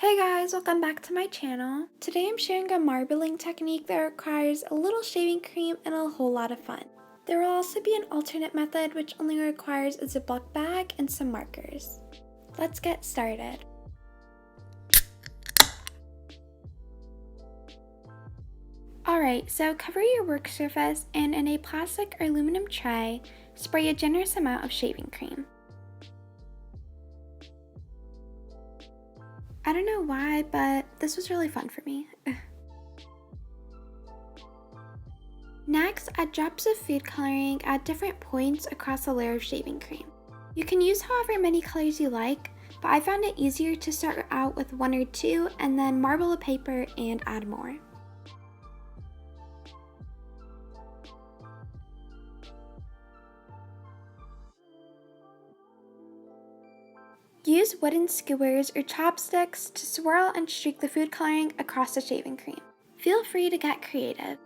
Hey guys, welcome back to my channel. Today I'm sharing a marbling technique that requires a little shaving cream and a whole lot of fun. There will also be an alternate method which only requires a ziplock bag and some markers. Let's get started. Alright, so cover your work surface and in a plastic or aluminum tray, spray a generous amount of shaving cream. I don't know why, but this was really fun for me. Next, add drops of food coloring at different points across a layer of shaving cream. You can use however many colors you like, but I found it easier to start out with one or two and then marble a paper and add more. Use wooden skewers or chopsticks to swirl and streak the food coloring across the shaving cream. Feel free to get creative.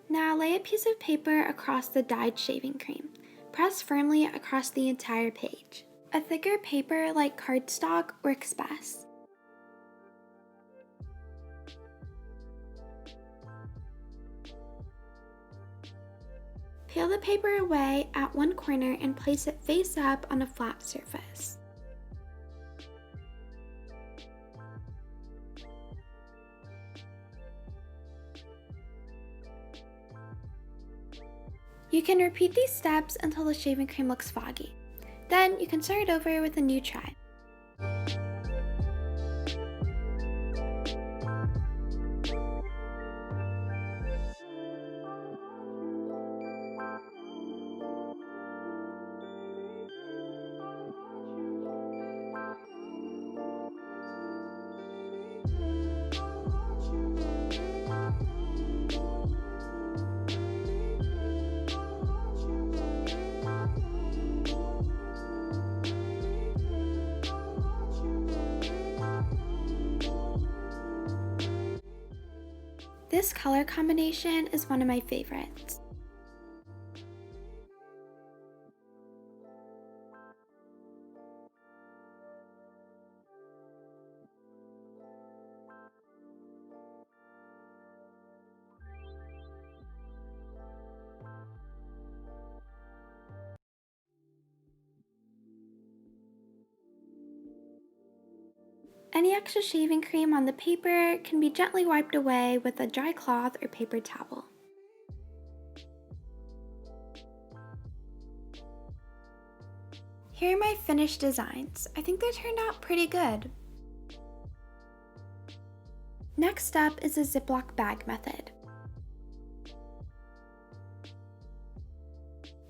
Now lay a piece of paper across the dyed shaving cream. Press firmly across the entire page. A thicker paper like cardstock works best. Peel the paper away at one corner and place it face up on a flat surface. You can repeat these steps until the shaving cream looks foggy. Then you can start over with a new try. This color combination is one of my favorites. Any extra shaving cream on the paper can be gently wiped away with a dry cloth or paper towel. Here are my finished designs. I think they turned out pretty good. Next up is the ziplock bag method.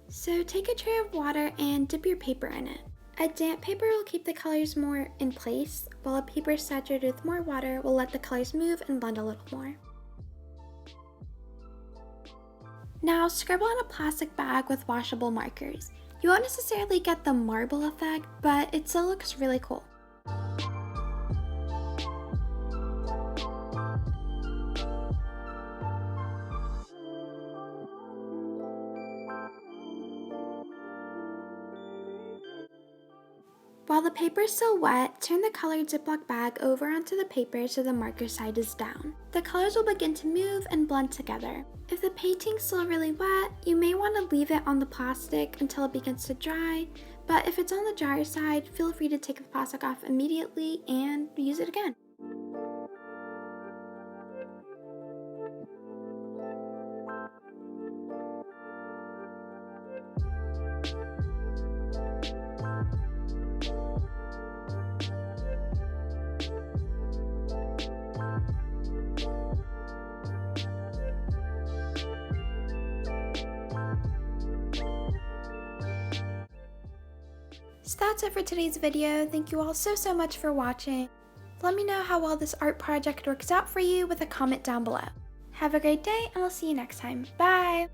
So take a tray of water and dip your paper in it. A damp paper will keep the colors more in place, while a paper saturated with more water will let the colors move and blend a little more. Now scribble on a plastic bag with washable markers. You won't necessarily get the marble effect, but it still looks really cool. While the paper is still wet, turn the colored Ziploc bag over onto the paper so the marker side is down. The colors will begin to move and blend together. If the painting's still really wet, you may want to leave it on the plastic until it begins to dry, but if it's on the drier side, feel free to take the plastic off immediately and use it again. So that's it for today's video. Thank you all so much for watching. Let me know how well this art project works out for you with a comment down below. Have a great day and I'll see you next time. Bye!